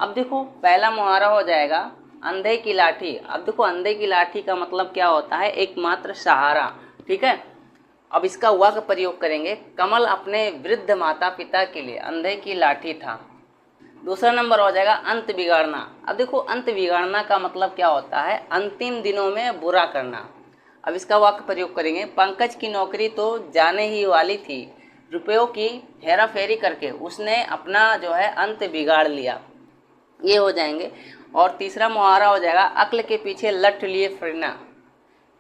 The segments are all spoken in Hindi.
अब देखो पहला मुहावरा हो जाएगा अंधे की लाठी। अब देखो अंधे की लाठी का मतलब क्या होता है, एकमात्र सहारा। ठीक है, अब इसका हुआ का प्रयोग करेंगे, कमल अपने वृद्ध माता पिता के लिए अंधे की लाठी था। दूसरा नंबर हो जाएगा अंत बिगाड़ना। अब देखो अंत बिगाड़ना का मतलब क्या होता है, अंतिम दिनों में बुरा करना। अब इसका वाक्य प्रयोग करेंगे, पंकज की नौकरी तो जाने ही वाली थी, रुपयों की हेरा फेरी करके उसने अपना जो है अंत बिगाड़ लिया। ये हो जाएंगे। और तीसरा मुहावरा हो जाएगा अक्ल के पीछे लठ लिए फिरना।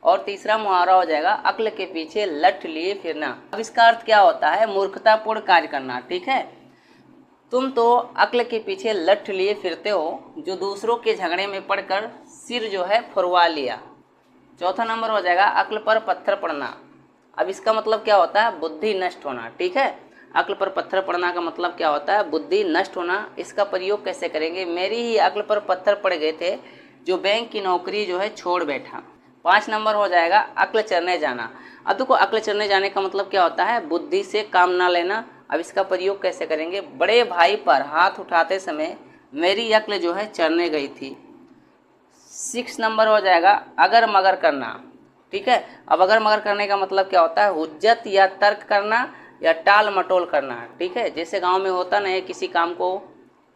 और तीसरा मुहावरा हो जाएगा अक्ल के पीछे लठ लिए फिरना। अब इसका अर्थ क्या होता है, मूर्खतापूर्ण कार्य करना। ठीक है, तुम तो अक्ल के पीछे लठ लिए फिरते हो, जो दूसरों के झगड़े में पड़कर सिर जो है फुरवा लिया। चौथा नंबर हो जाएगा अक्ल पर पत्थर पड़ना। अब इसका मतलब क्या होता है, बुद्धि नष्ट होना। ठीक है, अक्ल पर पत्थर पड़ना का मतलब क्या होता है, बुद्धि नष्ट होना। इसका प्रयोग कैसे करेंगे, मेरी ही अक्ल पर पत्थर पड़ गए थे, जो बैंक की नौकरी जो है छोड़ बैठा। 5 नंबर हो जाएगा अक्ल चरने जाना। अब देखो अक्ल चरने जाने का मतलब क्या होता है, बुद्धि से काम ना लेना। अब इसका प्रयोग कैसे करेंगे, बड़े भाई पर हाथ उठाते समय मेरी अक्ल जो है चरने गई थी। 6 नंबर हो जाएगा अगर मगर करना। ठीक है, अब अगर मगर करने का मतलब क्या होता है, हुज्जत या तर्क करना या टाल मटोल करना। ठीक है, जैसे गांव में होता ना है किसी काम को,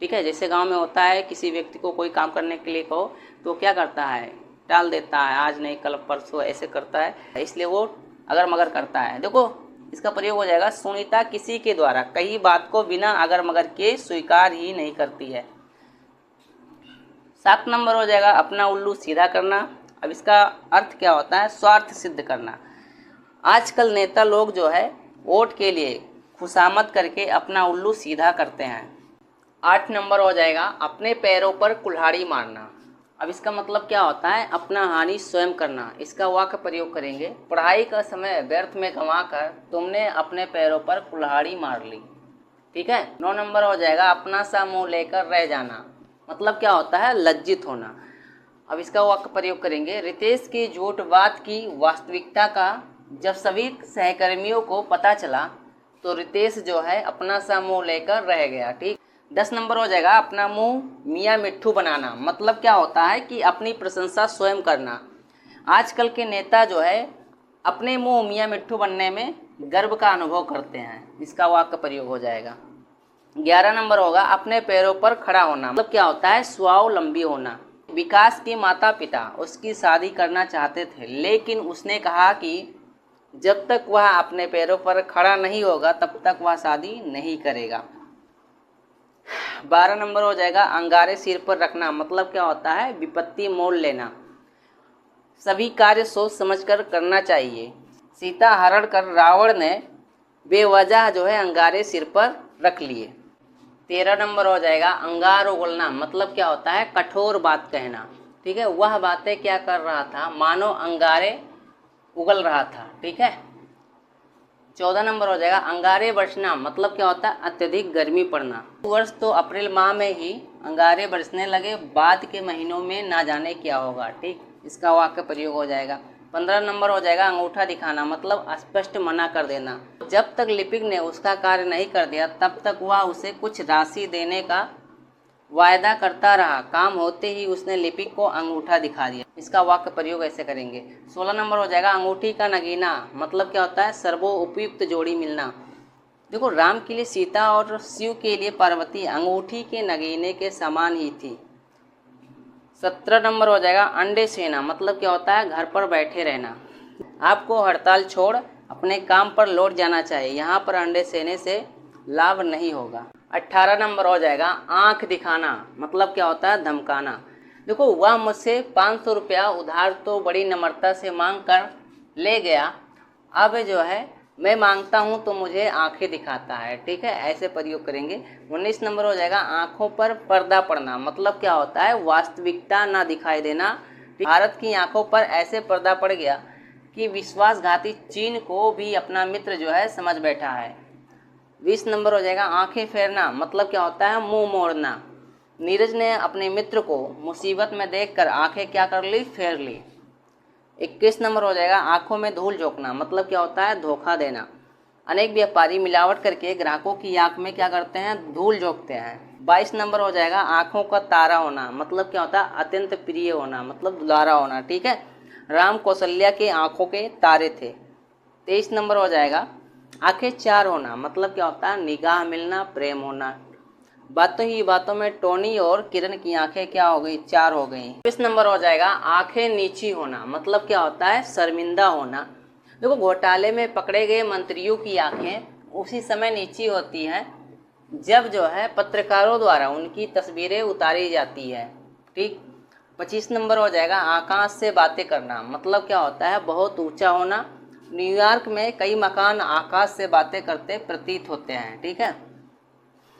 ठीक है, जैसे गांव में होता है किसी व्यक्ति को कोई काम करने के लिए कहो तो क्या करता है, टाल देता है, आज नहीं कल परसों ऐसे करता है, इसलिए वो अगर मगर करता है। देखो इसका प्रयोग हो जाएगा सुनीता किसी के द्वारा कही बात को बिना अगर मगर के स्वीकार ही नहीं करती है। 7 नंबर हो जाएगा अपना उल्लू सीधा करना। अब इसका अर्थ क्या होता है, स्वार्थ सिद्ध करना। आजकल नेता लोग जो है वोट के लिए खुशामद करके अपना उल्लू सीधा करते हैं। 8 नंबर हो जाएगा अपने पैरों पर कुल्हाड़ी मारना। अब इसका मतलब क्या होता है, अपना हानि स्वयं करना। इसका वाक्य प्रयोग करेंगे, पढ़ाई का समय व्यर्थ में गंवाकर तुमने अपने पैरों पर कुल्हाड़ी मार ली। ठीक है, 9 नंबर हो जाएगा अपना सा मुंह लेकर रह जाना। मतलब क्या होता है, लज्जित होना। अब इसका वाक्य प्रयोग करेंगे, रितेश की झूठ बात की वास्तविकता का जब सभी सहकर्मियों को पता चला तो रितेश जो है अपना सा मुंह लेकर रह गया। ठीक, 10 नंबर हो जाएगा अपना मुंह मियाँ मिट्ठू बनाना। मतलब क्या होता है कि अपनी प्रशंसा स्वयं करना। आजकल के नेता जो है अपने मुंह मियाँ मिट्ठू बनने में गर्व का अनुभव करते हैं। इसका वाक्य प्रयोग हो जाएगा। 11 नंबर होगा अपने पैरों पर खड़ा होना। मतलब क्या होता है, स्वावलंबी होना। विकास के माता पिता उसकी शादी करना चाहते थे, लेकिन उसने कहा कि जब तक वह अपने पैरों पर खड़ा नहीं होगा तब तक वह शादी नहीं करेगा। 12 नंबर हो जाएगा अंगारे सिर पर रखना। मतलब क्या होता है, विपत्ति मोल लेना। सभी कार्य सोच समझकर करना चाहिए। सीता हरण कर रावण ने बेवजह जो है अंगारे सिर पर रख लिए। 13 नंबर हो जाएगा अंगार उगलना। मतलब क्या होता है, कठोर बात कहना। ठीक है, वह बातें क्या कर रहा था, मानो अंगारे उगल रहा था। ठीक है, 14 नंबर हो जाएगा अंगारे बरसना। मतलब क्या होता है, अत्यधिक गर्मी पड़ना। वर्ष तो अप्रैल माह में ही अंगारे बरसने लगे, बाद के महीनों में ना जाने क्या होगा। ठीक, इसका वाक्य प्रयोग हो जाएगा। 15 नंबर हो जाएगा अंगूठा दिखाना। मतलब स्पष्ट मना कर देना। जब तक लिपिक ने उसका कार्य नहीं कर दिया तब तक वह उसे कुछ राशि देने का वायदा करता रहा, काम होते ही उसने लिपिक को अंगूठा दिखा दिया। इसका वाक्य प्रयोग ऐसे करेंगे। 16 नंबर हो जाएगा अंगूठी का नगीना। मतलब क्या होता है, सर्वोपयुक्त जोड़ी मिलना। देखो राम के लिए सीता और शिव के लिए पार्वती अंगूठी के नगीने के समान ही थी। 17 नंबर हो जाएगा अंडे सेना। मतलब क्या होता है, घर पर बैठे रहना। आपको हड़ताल छोड़ अपने काम पर लौट जाना चाहिए, यहाँ पर अंडे सेने से लाभ नहीं होगा। 18 नंबर हो जाएगा आंख दिखाना। मतलब क्या होता है, धमकाना। देखो वह मुझसे 500 रुपया उधार तो बड़ी नम्रता से मांग कर ले गया, अब जो है मैं मांगता हूँ तो मुझे आंखें दिखाता है। ठीक है, ऐसे प्रयोग करेंगे। 19 नंबर हो जाएगा आंखों पर पर्दा पड़ना। मतलब क्या होता है, वास्तविकता ना दिखाई देना। भारत की आंखों पर ऐसे पर्दा पड़ गया कि विश्वासघाती चीन को भी अपना मित्र जो है समझ बैठा है। 20 नंबर हो जाएगा आंखें फेरना। मतलब क्या होता है, मुंह मोड़ना। नीरज ने अपने मित्र को मुसीबत में देखकर आंखें क्या कर ली, फेर ली। 21 नंबर हो जाएगा आंखों में धूल झोंकना। मतलब क्या होता है, धोखा देना। अनेक व्यापारी मिलावट करके ग्राहकों की आंख में क्या करते हैं, धूल झोंकते हैं। 22 नंबर हो जाएगा आंखों का तारा होना, मतलब क्या होता है, अत्यंत प्रिय होना, मतलब दुलारा होना। ठीक है, राम कौशल्या के आंखों के तारे थे। 23 नंबर हो जाएगा आंखें चार होना, मतलब क्या होता है, निगाह मिलना, प्रेम होना। बातों ही बातों में टोनी और किरण की आंखें क्या हो गई, चार हो गई। 25 नंबर हो जाएगा आंखें नीची होना, मतलब क्या होता है, शर्मिंदा होना। देखो घोटाले में पकड़े गए मंत्रियों की आंखें उसी समय नीची होती हैं जब जो है पत्रकारों द्वारा उनकी तस्वीरें उतारी जाती है। ठीक। 25 नंबर हो जाएगा आकाश से बातें करना, मतलब क्या होता है, बहुत ऊंचा होना। न्यूयॉर्क में कई मकान आकाश से बातें करते प्रतीत होते हैं। ठीक है।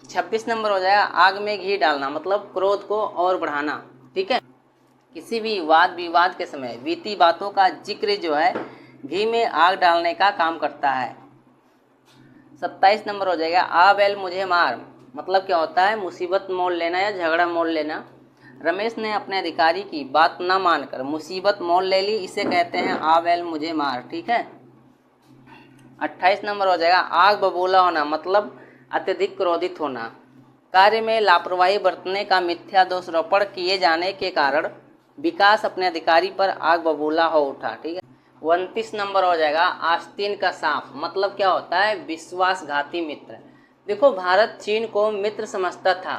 26 नंबर हो जाएगा आग में घी डालना, मतलब क्रोध को और बढ़ाना। ठीक है, किसी भी वाद विवाद के समय बीती बातों का जिक्र जो है घी में आग डालने का काम करता है। 27 नंबर हो जाएगा आ बैल मुझे मार, मतलब क्या होता है, मुसीबत मोल लेना या झगड़ा मोल लेना। रमेश ने अपने अधिकारी की बात न मानकर मुसीबत मोल ले ली, इसे कहते हैं आ बैल मुझे मार। ठीक है। 28 नंबर हो जाएगा आग बबूला होना, मतलब अत्यधिक क्रोधित होना। कार्य में लापरवाही बरतने का मिथ्या दोषारोपण किए जाने के कारण विकास अपने अधिकारी पर आग बबूला हो उठा। ठीक है। 29 नंबर हो जाएगा आस्तीन का सांप, मतलब क्या होता है, विश्वासघाती मित्र। देखो भारत चीन को मित्र समझता था,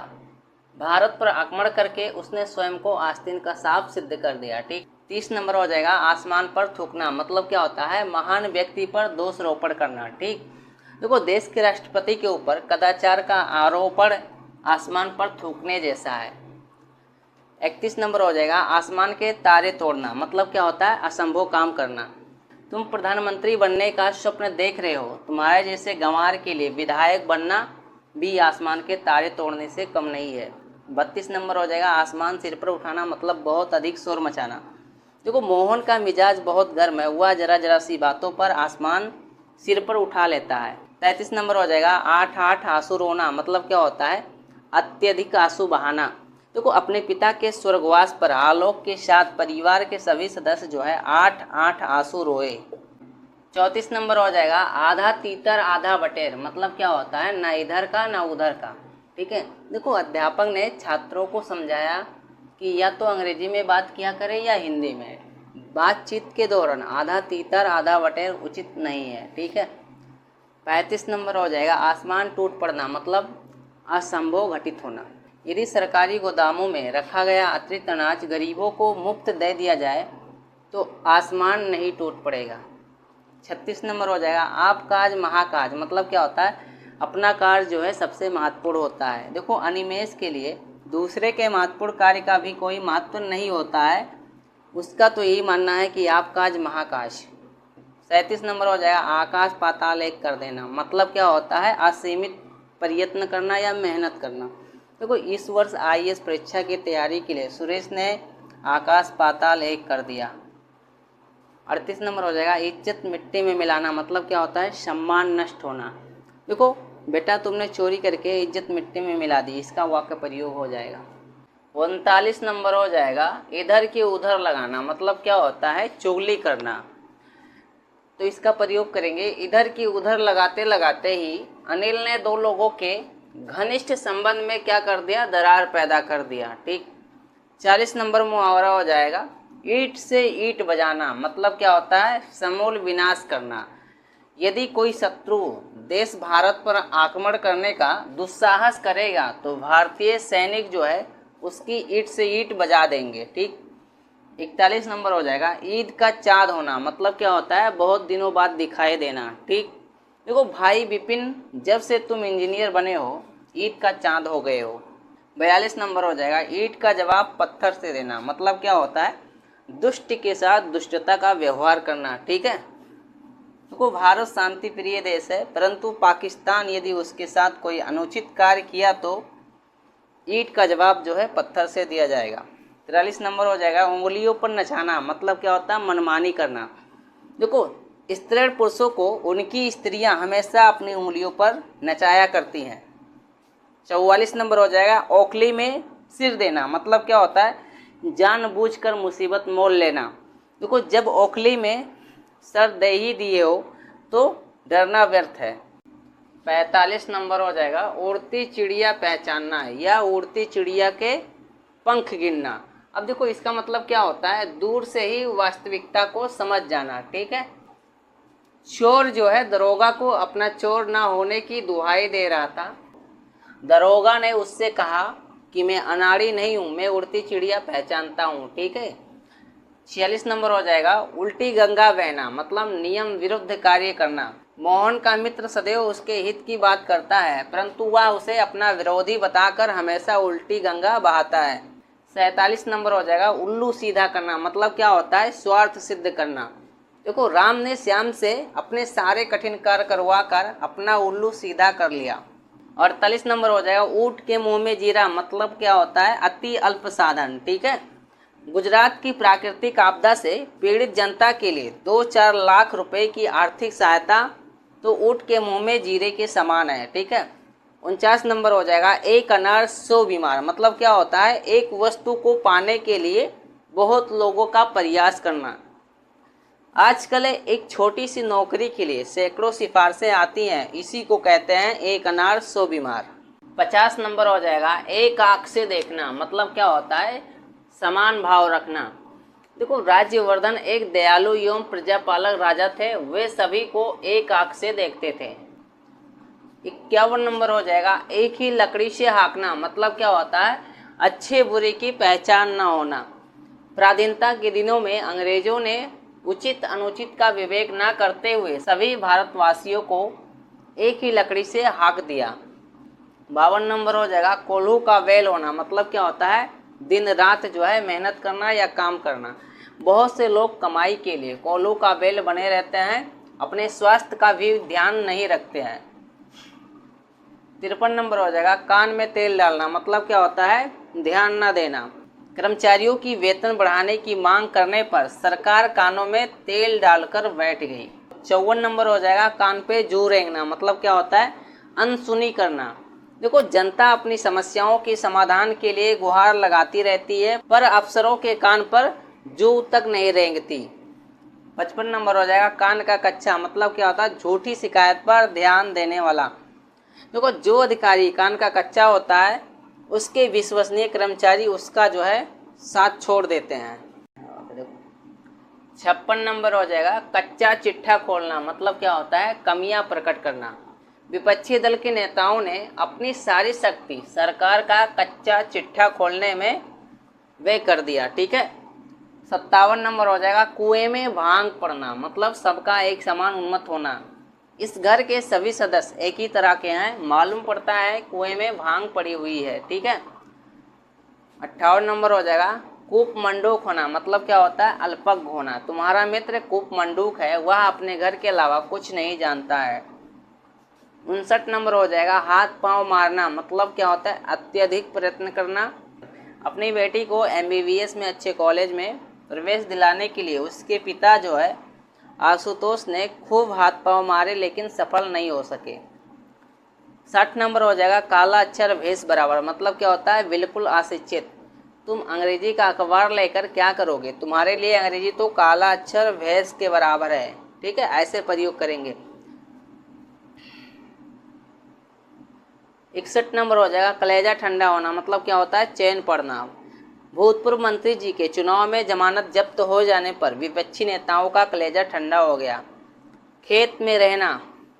भारत पर आक्रमण करके उसने स्वयं को आस्तीन का सांप सिद्ध कर दिया। ठीक। 30 नंबर हो जाएगा आसमान पर थूकना, मतलब क्या होता है, महान व्यक्ति पर दोषारोपण करना। ठीक। देखो देश के राष्ट्रपति के ऊपर कदाचार का आरोपण आसमान पर थूकने जैसा है। 31 नंबर हो जाएगा आसमान के तारे तोड़ना, मतलब क्या होता है, असंभव काम करना। तुम प्रधानमंत्री बनने का स्वप्न देख रहे हो, तुम्हारे जैसे गंवार के लिए विधायक बनना भी आसमान के तारे तोड़ने से कम नहीं है। 32 नंबर हो जाएगा आसमान सिर पर उठाना, मतलब बहुत अधिक शोर मचाना। देखो मोहन का मिजाज बहुत गर्म है, वह जरा जरा सी बातों पर आसमान सिर पर उठा लेता है। 33 नंबर हो जाएगा आठ आठ आंसू रोना, मतलब क्या होता है, अत्यधिक आंसू बहाना। देखो अपने पिता के स्वर्गवास पर आलोक के साथ परिवार के सभी सदस्य जो है आठ आठ आंसू रोए। 34 नंबर हो जाएगा आधा तीतर आधा बटेर, मतलब क्या होता है, ना इधर का ना उधर का। ठीक है। देखो अध्यापक ने छात्रों को समझाया कि या तो अंग्रेजी में बात किया करें या हिंदी में, बातचीत के दौरान आधा तीतर आधा बटेर उचित नहीं है। ठीक है। 35 नंबर हो जाएगा आसमान टूट पड़ना, मतलब असंभव घटित होना। यदि सरकारी गोदामों में रखा गया अतिरिक्त अनाज गरीबों को मुफ्त दे दिया जाए तो आसमान नहीं टूट पड़ेगा। 36 नंबर हो जाएगा आप काज महाकाज, मतलब क्या होता है, अपना कार्य जो है सबसे महत्वपूर्ण होता है। देखो अनिमेष के लिए दूसरे के महत्वपूर्ण कार्य का भी कोई महत्व नहीं होता है, उसका तो यही मानना है कि आप काज महाकाज। 37 नंबर हो जाएगा आकाश पाताल एक कर देना, मतलब क्या होता है, असीमित प्रयत्न करना या मेहनत करना। देखो इस वर्ष आईएएस परीक्षा की तैयारी के लिए सुरेश ने आकाश पाताल एक कर दिया। 38 नंबर हो जाएगा इज्जत मिट्टी में मिलाना, मतलब क्या होता है, सम्मान नष्ट होना। देखो बेटा तुमने चोरी करके इज्जत मिट्टी में मिला दी, इसका वाक्य प्रयोग हो जाएगा। 39 नंबर हो जाएगा इधर की उधर लगाना, मतलब क्या होता है, चुगली करना। तो इसका प्रयोग करेंगे इधर की उधर लगाते लगाते ही अनिल ने दो लोगों के घनिष्ठ संबंध में क्या कर दिया, दरार पैदा कर दिया। ठीक। 40 नंबर मुहावरा हो जाएगा ईंट से ईंट बजाना, मतलब क्या होता है, समूल विनाश करना। यदि कोई शत्रु देश भारत पर आक्रमण करने का दुस्साहस करेगा तो भारतीय सैनिक जो है उसकी ईंट से ईंट बजा देंगे। ठीक। 41 नंबर हो जाएगा ईद का चाँद होना, मतलब क्या होता है, बहुत दिनों बाद दिखाई देना। ठीक। देखो भाई विपिन जब से तुम इंजीनियर बने हो ईद का चाँद हो गए हो। 42 नंबर हो जाएगा ईंट का जवाब पत्थर से देना, मतलब क्या होता है, दुष्ट के साथ दुष्टता का व्यवहार करना। ठीक है। देखो भारत शांति प्रिय देश है, परंतु पाकिस्तान यदि उसके साथ कोई अनुचित कार्य किया तो ईंट का जवाब जो है पत्थर से दिया जाएगा। 43 नंबर हो जाएगा उंगलियों पर नचाना, मतलब क्या होता है, मनमानी करना। देखो स्त्रीण पुरुषों को उनकी स्त्रियां हमेशा अपनी उंगलियों पर नचाया करती हैं। 44 नंबर हो जाएगा ओखली में सिर देना, मतलब क्या होता है, जानबूझकर मुसीबत मोल लेना। देखो जब ओखली में सर दे ही दिए हो तो डरना व्यर्थ है। 45 नंबर हो जाएगा उड़ती चिड़िया पहचानना है या उड़ती चिड़िया के पंख गिनना। अब देखो इसका मतलब क्या होता है, दूर से ही वास्तविकता को समझ जाना। ठीक है, चोर जो है दरोगा को अपना चोर ना होने की दुहाई दे रहा था। दरोगा ने उससे कहा कि मैं अनाड़ी नहीं हूं, मैं उड़ती चिड़िया पहचानता हूं। ठीक है, 46 नंबर हो जाएगा उल्टी गंगा बहना, मतलब नियम विरुद्ध कार्य करना। मोहन का मित्र सदैव उसके हित की बात करता है, परंतु वह उसे अपना विरोधी बताकर हमेशा उल्टी गंगा बहाता है। 47 नंबर हो जाएगा उल्लू सीधा करना, मतलब क्या होता है, स्वार्थ सिद्ध करना। देखो राम ने श्याम से अपने सारे कठिन कार्य करवा कर अपना उल्लू सीधा कर लिया। 48 नंबर हो जाएगा ऊंट के मुंह में जीरा, मतलब क्या होता है, अति अल्प साधन। ठीक है, गुजरात की प्राकृतिक आपदा से पीड़ित जनता के लिए 2-4 लाख रुपए की आर्थिक सहायता तो ऊंट के मुंह में जीरे के समान है। ठीक है, 49 नंबर हो जाएगा एक अनार 100 बीमार, मतलब क्या होता है, एक वस्तु को पाने के लिए बहुत लोगों का प्रयास करना। आजकल एक छोटी सी नौकरी के लिए सैकड़ों सिफारिशें आती हैं, इसी को कहते हैं एक अनार 100 बीमार। 50 नंबर हो जाएगा एक आंख से देखना, मतलब क्या होता है, समान भाव रखना। देखो राज्यवर्धन एक दयालु एवं प्रजापालक राजा थे, वे सभी को एक आंख से देखते थे। 51 नंबर हो जाएगा एक ही लकड़ी से हाँकना, मतलब क्या होता है, अच्छे बुरे की पहचान न होना। पराधीनता के दिनों में अंग्रेजों ने उचित अनुचित का विवेक न करते हुए सभी भारतवासियों को एक ही लकड़ी से हाँक दिया। 52 नंबर हो जाएगा कोल्हू का बैल होना, मतलब क्या होता है, दिन रात जो है मेहनत करना या काम करना। बहुत से लोग कमाई के लिए कोल्हू का बैल बने रहते हैं, अपने स्वास्थ्य का भी ध्यान नहीं रखते हैं। 53 नंबर हो जाएगा कान में तेल डालना, मतलब क्या होता है, ध्यान न देना। कर्मचारियों की वेतन बढ़ाने की मांग करने पर सरकार कानों में तेल डालकर बैठ गई। 54 नंबर हो जाएगा कान पे जू रेंगना, मतलब क्या होता है, अनसुनी करना। देखो जनता अपनी समस्याओं के समाधान के लिए गुहार लगाती रहती है, पर अफसरों के कान पर जू तक नहीं रेंगती। 55 नंबर हो जाएगा कान का कच्चा, मतलब क्या होता है, झूठी शिकायत पर ध्यान देने वाला। देखो जो अधिकारी कान का कच्चा होता है उसके विश्वसनीय कर्मचारी उसका जो है साथ छोड़ देते हैं। 56 नंबर हो जाएगा कच्चा चिट्ठा खोलना, मतलब क्या होता है, कमियां प्रकट करना। विपक्षी दल के नेताओं ने अपनी सारी शक्ति सरकार का कच्चा चिट्ठा खोलने में व्यय कर दिया। ठीक है, 57 नंबर हो जाएगा कुएं में भांग पड़ना, मतलब सबका एक समान उन्मत्त होना। इस घर के सभी सदस्य एक ही तरह के हैं, मालूम पड़ता है कुएं में भांग पड़ी हुई है। ठीक है, 58 नंबर हो जाएगा कूप मंडूक होना, मतलब क्या होता है, अल्पज्ञ होना। तुम्हारा मित्र कूप मंडूक है, वह अपने घर के अलावा कुछ नहीं जानता है। 59 नंबर हो जाएगा हाथ पांव मारना, मतलब क्या होता है, अत्यधिक प्रयत्न करना। अपनी बेटी को MBBS में अच्छे कॉलेज में प्रवेश दिलाने के लिए उसके पिता जो है आशुतोष ने खूब हाथ पांव मारे, लेकिन सफल नहीं हो सके। 60 नंबर हो जाएगा काला अक्षर भेष बराबर, मतलब क्या होता है, बिल्कुल अशिक्षित। तुम अंग्रेजी का अखबार लेकर क्या करोगे, तुम्हारे लिए अंग्रेजी तो काला अक्षर भेष के बराबर है। ठीक है, ऐसे प्रयोग करेंगे। 61 नंबर हो जाएगा कलेजा ठंडा होना, मतलब क्या होता है, चैन पड़ना। भूतपूर्व मंत्री जी के चुनाव में जमानत जब्त हो जाने पर विपक्षी नेताओं का कलेजा ठंडा हो गया। खेत में रहना,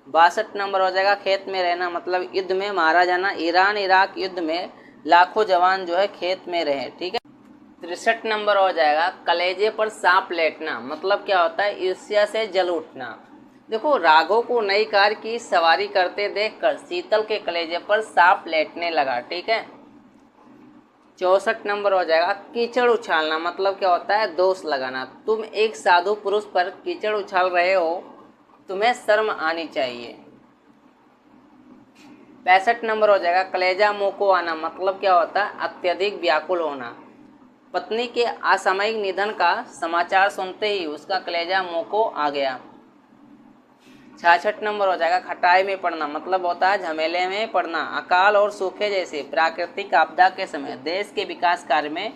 62 नंबर हो जाएगा खेत में रहना, मतलब युद्ध में मारा जाना। ईरान इराक युद्ध में लाखों जवान जो है खेत में रहे। ठीक है, 63 नंबर हो जाएगा कलेजे पर सांप लेटना, मतलब क्या होता है, ईर्ष्या से जल उठना। देखो राघव को नई कार की सवारी करते देखकर शीतल के कलेजे पर सांप लेटने लगा। ठीक है, 64 नंबर हो जाएगा कीचड़ उछालना, मतलब क्या होता है, दोष लगाना। तुम एक साधु पुरुष पर कीचड़ उछाल रहे हो, तुम्हें शर्म आनी चाहिए। 65 नंबर हो जाएगा कलेजा मुंह को आना, मतलब क्या होता है, अत्यधिक व्याकुल होना। पत्नी के असामयिक निधन का समाचार सुनते ही उसका कलेजा मुंह को आ गया। 66 नंबर हो जाएगा खटाई में पड़ना, मतलब होता है झमेले में पड़ना। अकाल और सूखे जैसे प्राकृतिक आपदा के समय देश के विकास कार्य में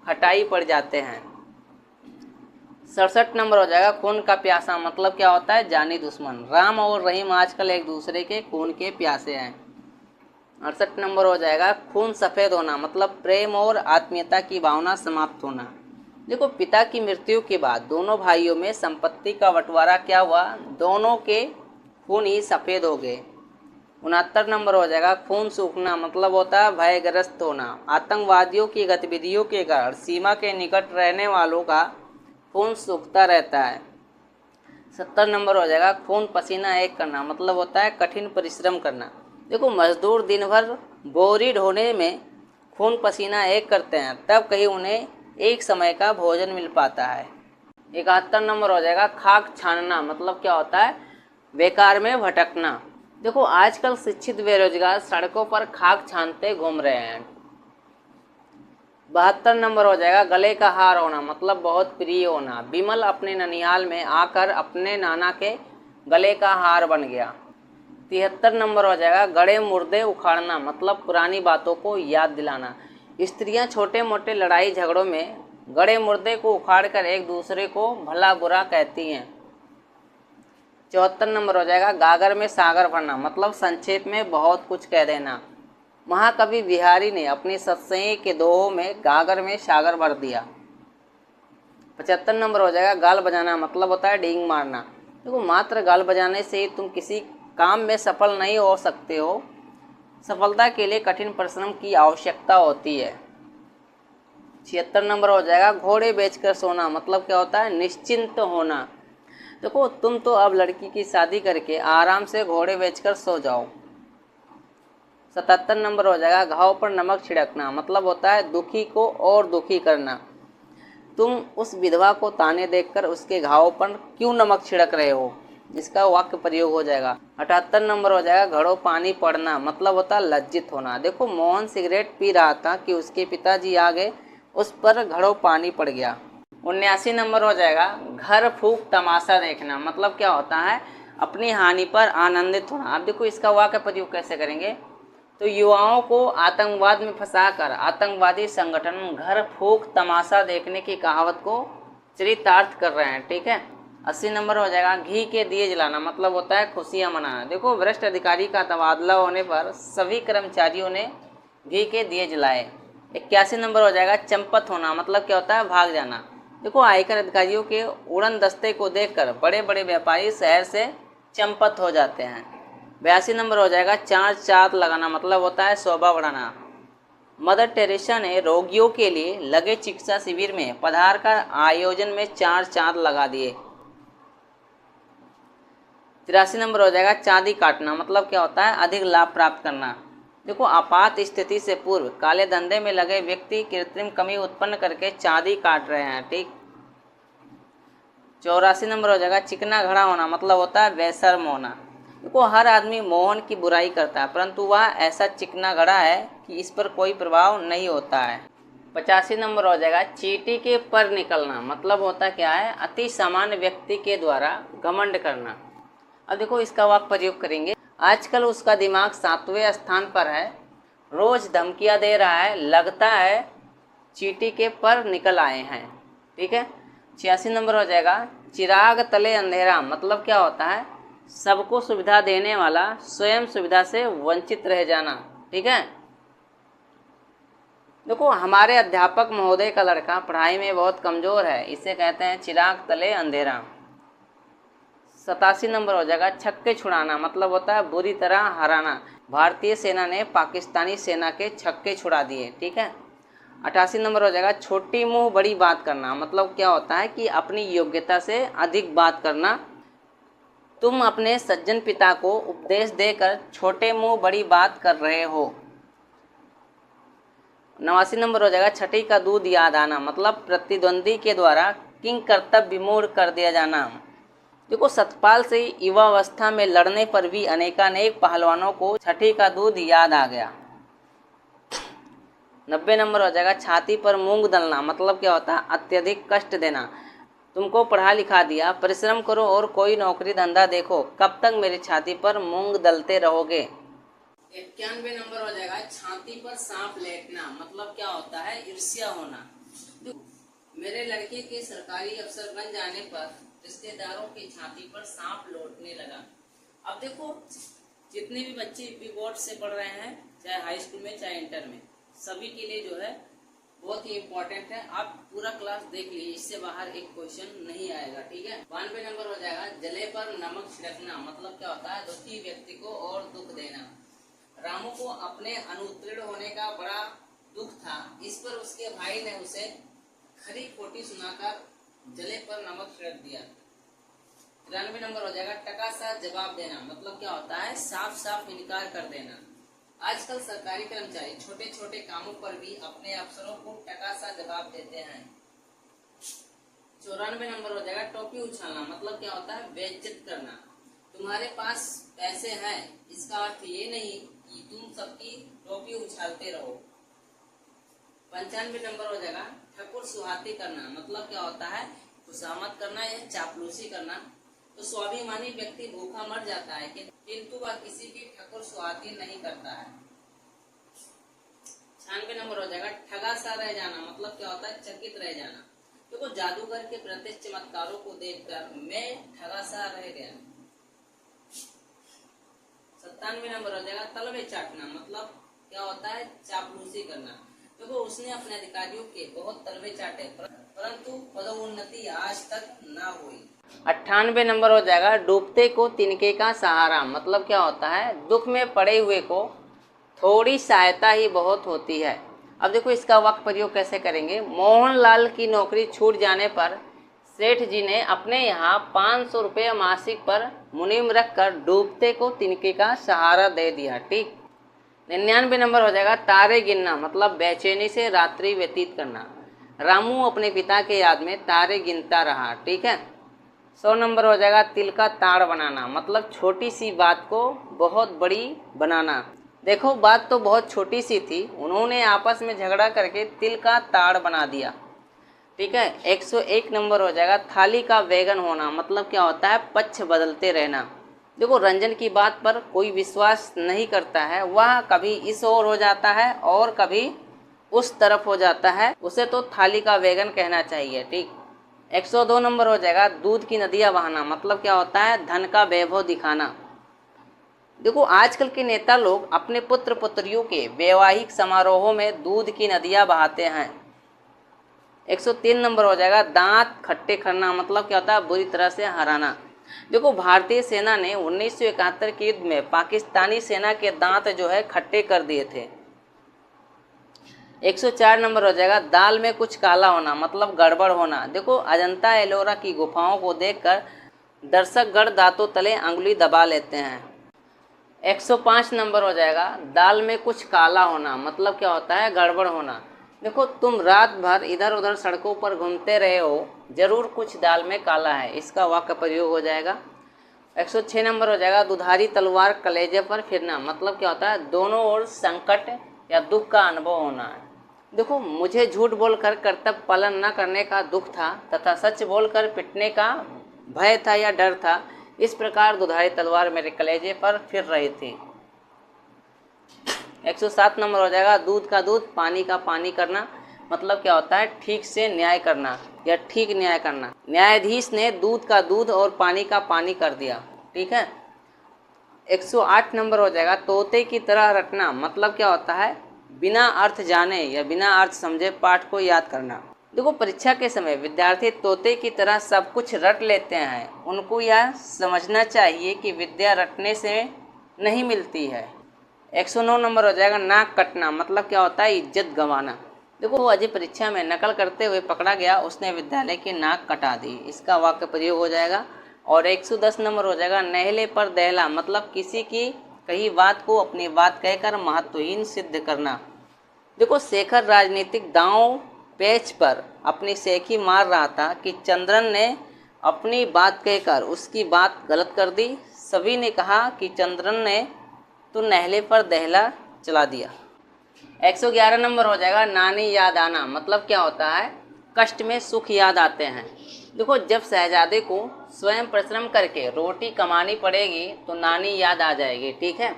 खटाई पड़ जाते हैं। 67 नंबर हो जाएगा खून का प्यासा, मतलब क्या होता है, जानी दुश्मन। राम और रहीम आजकल एक दूसरे के खून के प्यासे हैं। 68 नंबर हो जाएगा खून सफ़ेद होना, मतलब प्रेम और आत्मीयता की भावना समाप्त होना। देखो, पिता की मृत्यु के बाद दोनों भाइयों में संपत्ति का बंटवारा क्या हुआ, दोनों के खून ही सफ़ेद हो गए। 69 नंबर हो जाएगा खून सूखना, मतलब होता है भयग्रस्त होना। आतंकवादियों की गतिविधियों के कारण सीमा के निकट रहने वालों का खून सूखता रहता है। 70 नंबर हो जाएगा खून पसीना एक करना, मतलब होता है कठिन परिश्रम करना। देखो, मजदूर दिन भर बोरी ढोने में खून पसीना एक करते हैं, तब कहीं उन्हें एक समय का भोजन मिल पाता है। 71 नंबर हो जाएगा खाक छानना, मतलब क्या होता है, बेकार में भटकना। देखो, आजकल शिक्षित बेरोजगार सड़कों पर खाक छानते घूम रहे हैं। 72 नंबर हो जाएगा गले का हार होना, मतलब बहुत प्रिय होना। विमल अपने ननिहाल में आकर अपने नाना के गले का हार बन गया। 73 नंबर हो जाएगा गड़े मुर्दे उखाड़ना, मतलब पुरानी बातों को याद दिलाना। स्त्रियां छोटे मोटे लड़ाई झगड़ों में गड़े मुर्दे को उखाड़कर एक दूसरे को भला बुरा कहती हैं। 74 नंबर हो जाएगा गागर में सागर भरना, मतलब संक्षेप में बहुत कुछ कह देना। महाकवि बिहारी ने अपनी सत्सई के दोहों में गागर में सागर भर दिया। 75 नंबर हो जाएगा गाल बजाना, मतलब होता है डींग मारना। देखो, मात्र गाल बजाने से तुम किसी काम में सफल नहीं हो सकते हो। सफलता के लिए कठिन परिश्रम की आवश्यकता होती है। 76 नंबर हो जाएगा घोड़े बेचकर सोना, मतलब क्या होता है, निश्चिंत होना। देखो, तुम तो अब लड़की की शादी करके आराम से घोड़े बेचकर सो जाओ। 77 नंबर हो जाएगा घाव पर नमक छिड़कना, मतलब होता है दुखी को और दुखी करना। तुम उस विधवा को ताने देखकर उसके घाव पर क्यों नमक छिड़क रहे हो, इसका वाक्य प्रयोग हो जाएगा। 78 नंबर हो जाएगा घड़ों पानी पड़ना, मतलब होता है लज्जित होना। देखो, मोहन सिगरेट पी रहा था कि उसके पिताजी आ गए, उस पर घड़ों पानी पड़ गया। 79 नंबर हो जाएगा घर फूंक तमाशा देखना, मतलब क्या होता है, अपनी हानि पर आनंदित होना। अब देखो, इसका वाक्य प्रयोग कैसे करेंगे, तो युवाओं को आतंकवाद में फंसाकर आतंकवादी संगठन घर फूंक तमाशा देखने की कहावत को चरितार्थ कर रहे हैं। ठीक है। 80 नंबर हो जाएगा घी के दिए जलाना, मतलब होता है खुशियां मनाना। देखो, वरिष्ठ अधिकारी का तबादला होने पर सभी कर्मचारियों ने घी के दिए जलाए। 81 नंबर हो जाएगा चंपत होना, मतलब क्या होता है, भाग जाना। देखो, आयकर अधिकारियों के उड़न दस्ते को देखकर बड़े बड़े व्यापारी शहर से चंपत हो जाते हैं। 82 नंबर हो जाएगा चार चाँद लगाना, मतलब होता है शोभा बढ़ाना। मदर टेरेसा ने रोगियों के लिए लगे चिकित्सा शिविर में पधार कर आयोजन में 4 चाँद लगा दिए। 83 नंबर हो जाएगा चांदी काटना, मतलब क्या होता है, अधिक लाभ प्राप्त करना। देखो, आपात स्थिति से पूर्व काले धंधे में लगे व्यक्ति कृत्रिम कमी उत्पन्न करके चांदी काट रहे हैं। ठीक। 84 नंबर हो जाएगा चिकना घड़ा होना, मतलब होता है बेशर्म होना। देखो, हर आदमी मोहन की बुराई करता है, परंतु वह ऐसा चिकना घड़ा है कि इस पर कोई प्रभाव नहीं होता है। 85 नंबर हो जाएगा चींटी के पर निकलना, मतलब होता क्या है, अति सामान्य व्यक्ति के द्वारा घमंड करना। अब देखो, इसका वाक्य प्रयोग करेंगे। आजकल उसका दिमाग 7वें स्थान पर है, रोज धमकियां दे रहा है, लगता है चींटी के पर निकल आए हैं। ठीक है। 86 नंबर हो जाएगा चिराग तले अंधेरा, मतलब क्या होता है, सबको सुविधा देने वाला स्वयं सुविधा से वंचित रह जाना। ठीक है। देखो, हमारे अध्यापक महोदय का लड़का पढ़ाई में बहुत कमजोर है, इसे कहते हैं चिराग तले अंधेरा। 87 नंबर हो जाएगा छक्के छुड़ाना, मतलब होता है बुरी तरह हराना। भारतीय सेना ने पाकिस्तानी सेना के छक्के छुड़ा दिए। ठीक है। 88 नंबर हो जाएगा छोटी मुंह बड़ी बात करना, मतलब क्या होता है कि अपनी योग्यता से अधिक बात करना। तुम अपने सज्जन पिता को उपदेश देकर छोटे मुंह बड़ी बात कर रहे हो। 89 नंबर हो जाएगा छठी का दूध याद आना, मतलब प्रतिद्वंदी के द्वारा किंग कर्तव्य विमूढ़ कर दिया जाना। देखो, सतपाल से युवावस्था में लड़ने पर भी अनेकानेक पहलवानों को छठी का दूध याद आ गया। 90 नंबर हो जाएगा छाती पर मूंग दलना, मतलब क्या होता है, अत्यधिक कष्ट देना। तुमको पढ़ा लिखा दिया, परिश्रम करो और कोई नौकरी धंधा देखो, कब तक मेरी छाती पर मूंग दलते रहोगे। 91 नंबर हो जाएगा छाती पर सांप लेटना, मतलब क्या होता है, ईर्ष्या होना। मेरे लड़के के सरकारी अफसर बन जाने पर रिश्तेदारों की छाती पर सांप लौटने लगा। अब देखो, जितने भी बच्चे यूपी बोर्ड से पढ़ रहे हैं, चाहे हाई स्कूल में चाहे इंटर में, सभी के लिए जो है बहुत ही इम्पोर्टेंट है। आप पूरा क्लास देख लीजिए, इससे बाहर एक क्वेश्चन नहीं आएगा। ठीक है। 92 नंबर हो जाएगा, जले पर नमक छिड़कना। मतलब क्या होता है? दुखी व्यक्ति को और दुख देना। रामू को अपने अनुत्तीर्ण होने का बड़ा दुख था। इस पर उसके भाई ने उसे खरी खोटी सुनाकर जले पर नमक छिड़क दिया। 93 नंबर हो जाएगा, टका सा जवाब देना। मतलब क्या होता है? साफ साफ इनकार कर देना। आजकल सरकारी कर्मचारी छोटे छोटे कामों पर भी अपने अफसरों को टका सा जवाब देते हैं। 94 नंबर हो जाएगा, टोपी उछालना। मतलब क्या होता है? बेइज्जत करना। तुम्हारे पास पैसे हैं, इसका अर्थ ये नहीं कि तुम सबकी टोपी उछालते रहो। 95 नंबर हो जाएगा, ठकुर सुहाती करना। मतलब क्या होता है? खुशामद करना या चापलूसी करना। तो स्वाभिमानी व्यक्ति भूखा मर जाता है किंतु वह किसी की ठकुर सुहाती नहीं करता है। 96 नंबर हो जाएगा, ठगा सा रह जाना। मतलब क्या होता है? चकित रह जाना। देखो, जादूगर के प्रत्यक्ष चमत्कारों को देखकर मैं ठगा सा रह गया। 97 नंबर हो जाएगा, तलवे चाटना। मतलब क्या होता है? चापलूसी करना। देखो, उसने अपने अधिकारियों के बहुत तलवे चाटे परंतु पदोन्नति आज तक ना हुई। 98 नंबर हो जाएगा, डूबते को तिनके का सहारा। मतलब क्या होता है? दुख में पड़े हुए को थोड़ी सहायता ही बहुत होती है। अब देखो, इसका वाक्य प्रयोग कैसे करेंगे। मोहनलाल की नौकरी छूट जाने पर सेठ जी ने अपने यहाँ 500 रुपये मासिक पर मुनीम रखकर डूबते को तिनके का सहारा दे दिया। ठीक। 99 नंबर हो जाएगा, तारे गिनना। मतलब बेचैनी से रात्रि व्यतीत करना। रामू अपने पिता के याद में तारे गिनता रहा। ठीक है। 100 नंबर हो जाएगा, तिल का ताड़ बनाना। मतलब छोटी सी बात को बहुत बड़ी बनाना। देखो, बात तो बहुत छोटी सी थी, उन्होंने आपस में झगड़ा करके तिल का ताड़ बना दिया। ठीक है। 101 नंबर हो जाएगा, थाली का वैगन होना। मतलब क्या होता है? पक्ष बदलते रहना। देखो, रंजन की बात पर कोई विश्वास नहीं करता है, वह कभी इस ओर हो जाता है और कभी उस तरफ हो जाता है, उसे तो थाली का वैगन कहना चाहिए। ठीक। 102 नंबर हो जाएगा, दूध की नदियाँ बहाना। मतलब क्या होता है? धन का वैभव दिखाना। देखो, आजकल के नेता लोग अपने पुत्र पुत्रियों के वैवाहिक समारोहों में दूध की नदियाँ बहाते हैं। 103 नंबर हो जाएगा, दांत खट्टे करना। मतलब क्या होता है? बुरी तरह से हराना। देखो, भारतीय सेना ने 1971 के युद्ध में पाकिस्तानी सेना के दांत जो है खट्टे कर दिए थे। 104 नंबर हो जाएगा, दाल में कुछ काला होना। मतलब गड़बड़ होना। देखो, अजंता एलोरा की गुफाओं को देखकर दर्शक गण दांतों तले अंगुली दबा लेते हैं। 105 नंबर हो जाएगा, दाल में कुछ काला होना। मतलब क्या होता है? गड़बड़ होना। देखो, तुम रात भर इधर उधर सड़कों पर घूमते रहे हो, जरूर कुछ दाल में काला है। इसका वाक्य प्रयोग हो जाएगा। 106 नंबर हो जाएगा, दुधारी तलवार कलेजे पर फिरना। मतलब क्या होता है? दोनों ओर संकट या दुख का अनुभव होना है। देखो, मुझे झूठ बोलकर कर्तव्य पालन न करने का दुख था तथा सच बोलकर पिटने का भय था या डर था। इस प्रकार दुधारी तलवार मेरे कलेजे पर फिर रही थी। 107 नंबर हो जाएगा, दूध का दूध पानी का पानी करना। मतलब क्या होता है? ठीक से न्याय करना या ठीक न्याय करना। न्यायाधीश ने दूध का दूध और पानी का पानी कर दिया। ठीक है। 108 नंबर हो जाएगा, तोते की तरह रटना। मतलब क्या होता है? बिना अर्थ जाने या बिना अर्थ समझे पाठ को याद करना। देखो, परीक्षा के समय विद्यार्थी तोते की तरह सब कुछ रट लेते हैं। उनको यह समझना चाहिए कि विद्या रटने से नहीं मिलती है। 109 नंबर हो जाएगा, नाक कटना। मतलब क्या होता है? इज्जत गंवाना। देखो, वो अजय परीक्षा में नकल करते हुए पकड़ा गया, उसने विद्यालय की नाक कटा दी। इसका वाक्य प्रयोग हो जाएगा। और 110 नंबर हो जाएगा, नहले पर दहला। मतलब किसी की कही बात को अपनी बात कहकर महत्वहीन सिद्ध करना। देखो, शेखर राजनीतिक दांव पेच पर अपनी सेखी मार रहा था कि चंद्रन ने अपनी बात कहकर उसकी बात गलत कर दी। सभी ने कहा कि चंद्रन ने तो नहले पर दहला चला दिया। 111 नंबर हो जाएगा, नानी याद आना। मतलब क्या होता है? कष्ट में सुख याद आते हैं। देखो, जब शहजादे को स्वयं परिश्रम करके रोटी कमानी पड़ेगी तो नानी याद आ जाएगी। ठीक है।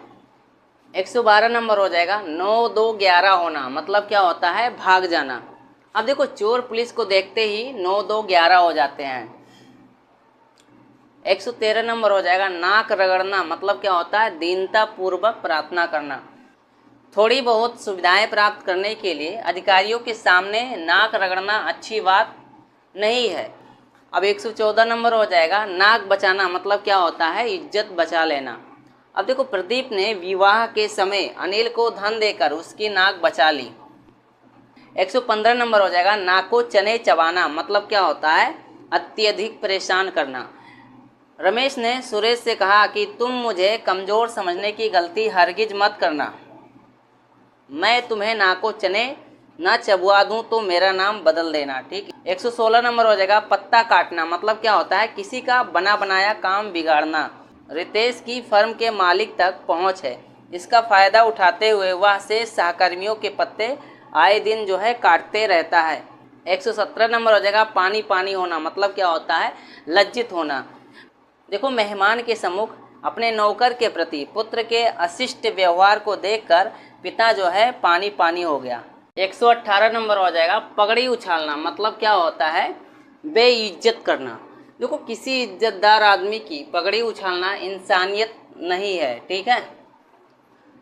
112 नंबर हो जाएगा, 9 2 11 होना। मतलब क्या होता है? भाग जाना। अब देखो चोर पुलिस को देखते ही 9 2 11 हो जाते हैं। 113 नंबर हो जाएगा नाक रगड़ना, मतलब क्या होता है दीनता पूर्वक प्रार्थना करना। थोड़ी बहुत सुविधाएं प्राप्त करने के लिए अधिकारियों के सामने नाक रगड़ना अच्छी बात नहीं है। अब 114 नंबर हो जाएगा नाक बचाना, मतलब क्या होता है इज्जत बचा लेना। अब देखो प्रदीप ने विवाह के समय अनिल को धन देकर उसकी नाक बचा ली। 115 नंबर हो जाएगा नाको चने चबाना, मतलब क्या होता है अत्यधिक परेशान करना। रमेश ने सुरेश से कहा कि तुम मुझे कमज़ोर समझने की गलती हरगिज मत करना। मैं तुम्हें नाको चने ना चबवा दूं तो मेरा नाम बदल देना। ठीक है। 116 नंबर हो जाएगा पत्ता काटना, मतलब क्या होता है किसी का बना बनाया काम बिगाड़ना। रितेश की फर्म के मालिक तक पहुंच है, इसका फ़ायदा उठाते हुए वह शेष सहकर्मियों के पत्ते आए दिन जो है काटते रहता है। 117 नंबर हो जाएगा पानी पानी होना, मतलब क्या होता है लज्जित होना। देखो मेहमान के सम्मुख अपने नौकर के प्रति पुत्र के अशिष्ट व्यवहार को देखकर पिता जो है पानी पानी हो गया। 118 नंबर हो जाएगा पगड़ी उछालना, मतलब क्या होता है बेइज्जत करना। देखो किसी इज्जतदार आदमी की पगड़ी उछालना इंसानियत नहीं है। ठीक है।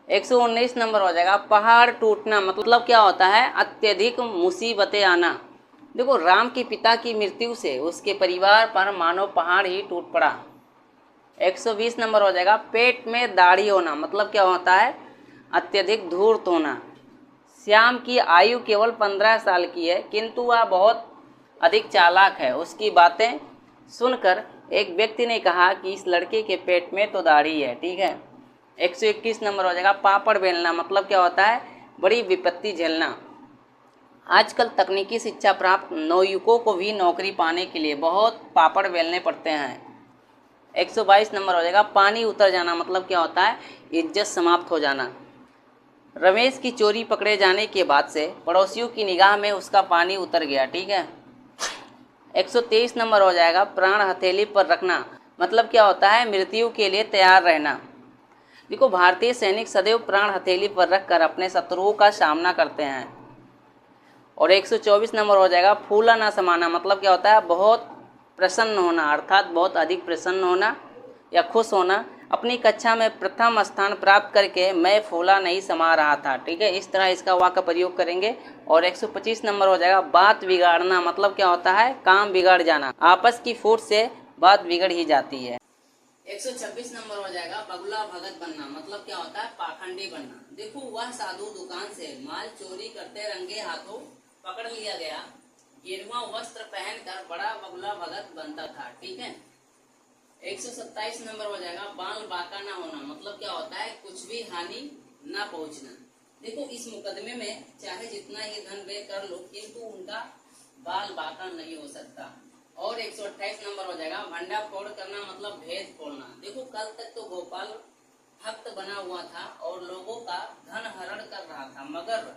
119 नंबर हो जाएगा पहाड़ टूटना, मतलब क्या होता है अत्यधिक मुसीबतें आना। देखो राम के पिता की मृत्यु से उसके परिवार पर मानो पहाड़ ही टूट पड़ा। 120 नंबर हो जाएगा पेट में दाढ़ी होना, मतलब क्या होता है अत्यधिक धूर्त होना। श्याम की आयु केवल 15 साल की है, किंतु वह बहुत अधिक चालाक है। उसकी बातें सुनकर एक व्यक्ति ने कहा कि इस लड़के के पेट में तो दाढ़ी है। ठीक है। 121 नंबर हो जाएगा पापड़ बेलना, मतलब क्या होता है बड़ी विपत्ति झेलना। आजकल तकनीकी शिक्षा प्राप्त नवयुवकों को भी नौकरी पाने के लिए बहुत पापड़ बेलने पड़ते हैं। 122 नंबर हो जाएगा पानी उतर जाना, मतलब क्या होता है इज्जत समाप्त हो जाना। रमेश की चोरी पकड़े जाने के बाद से पड़ोसियों की निगाह में उसका पानी उतर गया। ठीक है। 123 नंबर हो जाएगा प्राण हथेली पर रखना, मतलब क्या होता है मृत्यु के लिए तैयार रहना। देखो भारतीय सैनिक सदैव प्राण हथेली पर रखकर अपने शत्रुओं का सामना करते हैं। और 124 नंबर हो जाएगा फूला ना समाना, मतलब क्या होता है बहुत प्रसन्न होना, अर्थात बहुत अधिक प्रसन्न होना या खुश होना। अपनी कक्षा में प्रथम स्थान प्राप्त करके मैं फूला नहीं समा रहा था। ठीक है, इस तरह इसका वाक्य प्रयोग करेंगे। और 125 नंबर हो जाएगा बात बिगाड़ना, मतलब क्या होता है काम बिगाड़ जाना। आपस की फूट से बात बिगड़ ही जाती है। 126 नंबर हो जाएगा बगुला भगत बनना, मतलब क्या होता है पाखंडी बनना। देखो वह साधु दुकान से माल चोरी करते रंगे हाथों पकड़ लिया गया, गेरुआ वस्त्र पहनकर बड़ा बगुला भगत बनता था। ठीक है। 127 नंबर हो जाएगा बाल बांका ना होना, मतलब क्या होता है कुछ भी हानि ना पहुंचना। देखो इस मुकदमे में चाहे जितना ही धन व्यय कर लो, किंतु उनका बाल बांका नहीं हो सकता। और 128 नंबर हो जाएगा भंडा फोड़ करना, मतलब भेद फोड़ना। देखो कल तक तो गोपाल भक्त बना हुआ था और लोगों का धन हरण कर रहा था, मगर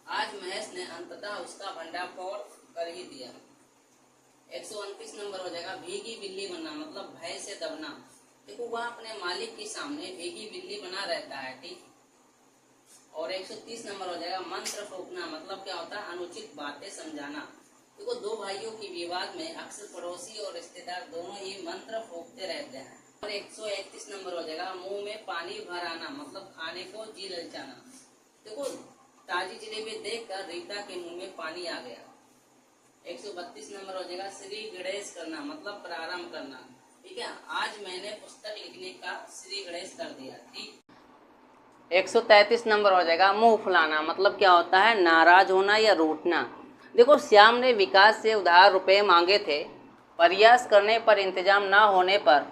आज महेश ने अंततः उसका भंडा फोड़ कर ही दिया। 129 नंबर हो जाएगा भीगी बिल्ली बनना, मतलब भय से दबना। देखो वह अपने मालिक के सामने भीगी बिल्ली बना रहता है। ठीक। और 130 नंबर हो जाएगा मंत्र फूकना, मतलब क्या होता है अनुचित बातें समझाना। देखो दो भाइयों के विवाद में अक्सर पड़ोसी और रिश्तेदार दोनों ही मंत्र फूकते रहते हैं। और 131 नंबर हो जाएगा मुंह में पानी भर आना, मतलब खाने को जी ललचाना। देखो ताजी जलेबी देखकर रीता के मुंह में पानी आ गया। 132 नंबर हो जाएगा श्री गणेश करना, मतलब प्रारंभ करना। ठीक है, आज मैंने पुस्तक लिखने का श्री गणेश कर दिया। ठीक। 133 नंबर हो जाएगा मुंह फुलाना, मतलब क्या होता है नाराज होना या रूठना। देखो श्याम ने विकास से उधार रुपए मांगे थे, प्रयास करने पर इंतजाम ना होने पर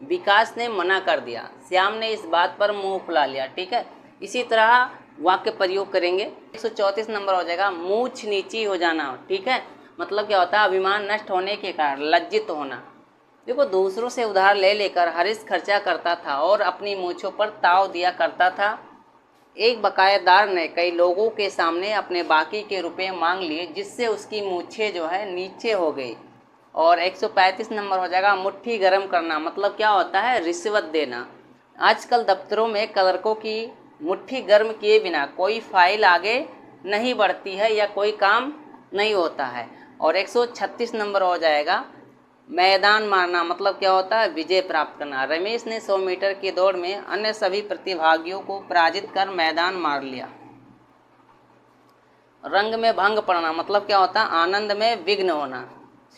विकास ने मना कर दिया। श्याम ने इस बात पर मुंह फुला लिया। ठीक है, इसी तरह वाक्य प्रयोग करेंगे। 134 नंबर हो जाएगा मूछ नीची हो जाना। ठीक है, मतलब क्या होता है अभिमान नष्ट होने के कारण लज्जित होना। देखो दूसरों से उधार ले लेकर हरीश खर्चा करता था और अपनी मूछों पर ताव दिया करता था। एक बकायेदार ने कई लोगों के सामने अपने बाकी के रुपए मांग लिए, जिससे उसकी मूछें जो है नीचे हो गई। और 135 नंबर हो जाएगा मुट्ठी गर्म करना, मतलब क्या होता है रिश्वत देना। आजकल दफ्तरों में क्लर्कों की मुट्ठी गर्म किए बिना कोई फाइल आगे नहीं बढ़ती है या कोई काम नहीं होता है। और 136 नंबर हो जाएगा मैदान मारना, मतलब क्या होता है, विजय प्राप्त करना। रमेश ने 100 मीटर की दौड़ में अन्य सभी प्रतिभागियों को पराजित कर मैदान मार लिया। रंग में भंग पड़ना, मतलब क्या होता है, आनंद में विघ्न होना।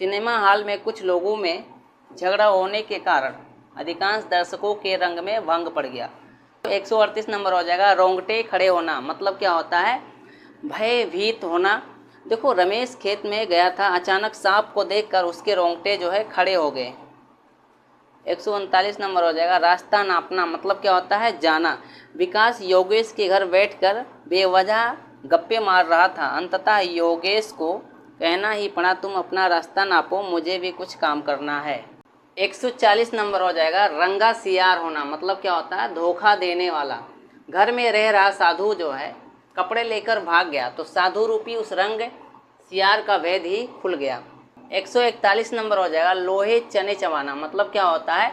सिनेमा हॉल में कुछ लोगों में झगड़ा होने के कारण अधिकांश दर्शकों के रंग में भंग पड़ गया। 138 नंबर हो जाएगा रोंगटे खड़े होना, मतलब क्या होता है, भयभीत होना। देखो रमेश खेत में गया था, अचानक सांप को देखकर उसके रोंगटे जो है खड़े हो गए। 139 नंबर हो जाएगा रास्ता नापना, मतलब क्या होता है, जाना। विकास योगेश के घर बैठकर बेवजह गप्पे मार रहा था। अंततः योगेश को कहना ही पड़ा, तुम अपना रास्ता नापो, मुझे भी कुछ काम करना है। 140 नंबर हो जाएगा रंगा सियार होना, मतलब क्या होता है, धोखा देने वाला। घर में रह रहा साधु जो है कपड़े लेकर भाग गया तो साधु रूपी उस रंग सियार का भेद ही खुल गया। 141 नंबर हो जाएगा लोहे चने चबाना, मतलब क्या होता है,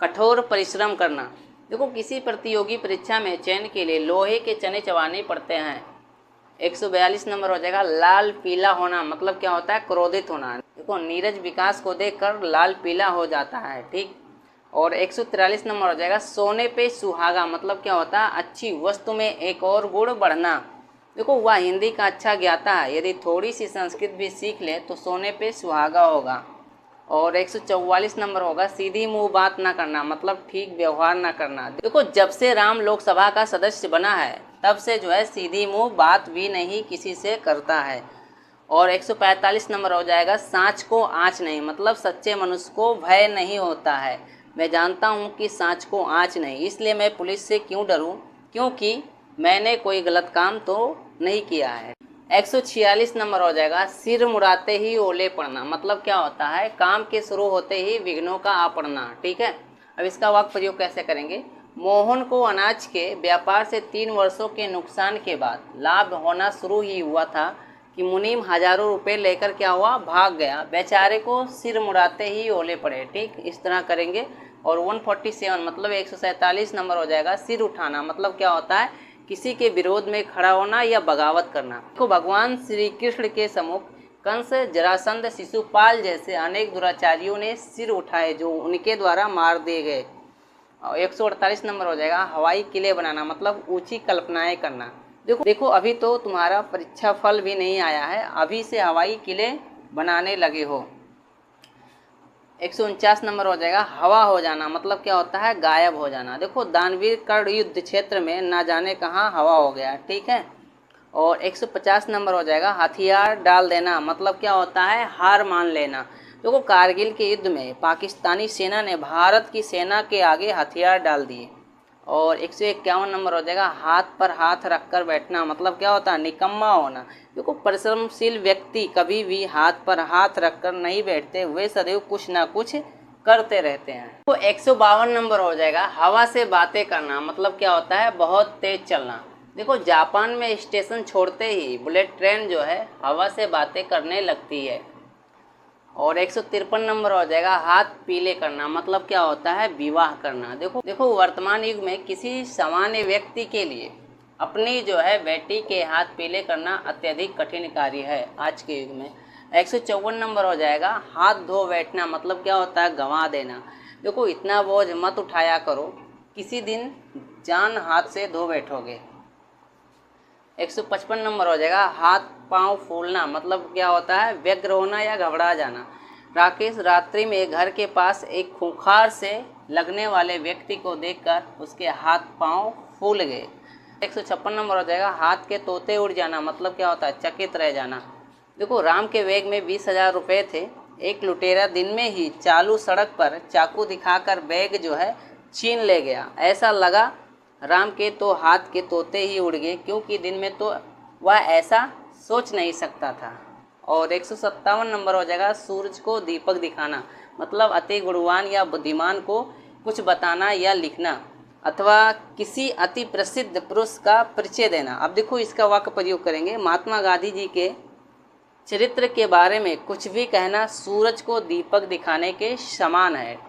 कठोर परिश्रम करना। देखो किसी प्रतियोगी परीक्षा में चयन के लिए लोहे के चने चबाने पड़ते हैं। 142 नंबर हो जाएगा लाल पीला होना, मतलब क्या होता है, क्रोधित होना। देखो नीरज विकास को देखकर लाल पीला हो जाता है, ठीक। और 143 नंबर हो जाएगा सोने पे सुहागा, मतलब क्या होता है, अच्छी वस्तु में एक और गुण बढ़ना। देखो वह हिंदी का अच्छा ज्ञाता है, यदि थोड़ी सी संस्कृत भी सीख ले तो सोने पे सुहागा होगा। और 144 नंबर होगा सीधी मुंह बात ना करना, मतलब ठीक व्यवहार ना करना। देखो जब से राम लोकसभा का सदस्य बना है तब से जो है सीधी मुंह बात भी नहीं किसी से करता है। और 145 नंबर हो जाएगा सांच को आँच नहीं, मतलब सच्चे मनुष्य को भय नहीं होता है। मैं जानता हूँ कि सांच को आँच नहीं, इसलिए मैं पुलिस से क्यों डरूँ, क्योंकि मैंने कोई गलत काम तो नहीं किया है। 146 नंबर हो जाएगा सिर मुड़ाते ही ओले पड़ना, मतलब क्या होता है, काम के शुरू होते ही विघ्नों का आ पड़ना, ठीक है। अब इसका वाक्य प्रयोग कैसे करेंगे। मोहन को अनाज के व्यापार से 3 वर्षों के नुकसान के बाद लाभ होना शुरू ही हुआ था कि मुनीम हजारों रुपए लेकर क्या हुआ, भाग गया। बेचारे को सिर मुड़ाते ही ओले पड़े, ठीक, इस तरह करेंगे। और 147 मतलब 147 नंबर हो जाएगा सिर उठाना, मतलब क्या होता है, किसी के विरोध में खड़ा होना या बगावत करना। तो भगवान श्री कृष्ण के सम्मुख कंस, जरासंध, शिशुपाल जैसे अनेक दुराचारियों ने सिर उठाए जो उनके द्वारा मार दिए गए। 148 नंबर हो जाएगा हवाई किले बनाना, मतलब ऊंची कल्पनाएं करना। देखो अभी तो तुम्हारा परीक्षा फल भी नहीं आया है, अभी से हवाई किले बनाने लगे हो। 149 नंबर हो जाएगा हवा हो जाना, मतलब क्या होता है, गायब हो जाना। देखो दानवीर कर्ण युद्ध क्षेत्र में ना जाने कहाँ हवा हो गया, ठीक है। और 150 नंबर हो जाएगा हथियार डाल देना, मतलब क्या होता है, हार मान लेना। देखो कारगिल के युद्ध में पाकिस्तानी सेना ने भारत की सेना के आगे हथियार डाल दिए। और 151 नंबर हो जाएगा हाथ पर हाथ रखकर बैठना, मतलब क्या होता है, निकम्मा होना। देखो परिश्रमशील व्यक्ति कभी भी हाथ पर हाथ रखकर नहीं बैठते, वे सदैव कुछ ना कुछ करते रहते हैं। तो 152 नंबर हो जाएगा हवा से बातें करना, मतलब क्या होता है, बहुत तेज चलना। देखो जापान में स्टेशन छोड़ते ही बुलेट ट्रेन जो है हवा से बातें करने लगती है। और 153 नंबर हो जाएगा हाथ पीले करना, मतलब क्या होता है, विवाह करना। देखो वर्तमान युग में किसी सामान्य व्यक्ति के लिए अपनी जो है बेटी के हाथ पीले करना अत्यधिक कठिन कार्य है आज के युग में। 154 नंबर हो जाएगा हाथ धो बैठना, मतलब क्या होता है, गंवा देना। देखो इतना बोझ मत उठाया करो, किसी दिन जान हाथ से धो बैठोगे। 155 नंबर हो जाएगा हाथ पांव फूलना, मतलब क्या होता है, व्यग्र होना या घबरा जाना। राकेश रात्रि में घर के पास एक खूंखार से लगने वाले व्यक्ति को देखकर उसके हाथ पांव फूल गए। 156 नंबर हो जाएगा हाथ के तोते उड़ जाना, मतलब क्या होता है, चकित रह जाना। देखो राम के बैग में 20,000 रुपये थे, एक लुटेरा दिन में ही चालू सड़क पर चाकू दिखाकर बैग जो है छीन ले गया। ऐसा लगा राम के तो हाथ के तोते ही उड़ गए, क्योंकि दिन में तो वह ऐसा सोच नहीं सकता था। और 157 नंबर हो जाएगा सूरज को दीपक दिखाना, मतलब अति गुणवान या बुद्धिमान को कुछ बताना या लिखना, अथवा किसी अति प्रसिद्ध पुरुष का परिचय देना। अब देखो इसका वाक्य प्रयोग करेंगे। महात्मा गांधी जी के चरित्र के बारे में कुछ भी कहना सूरज को दीपक दिखाने के समान है।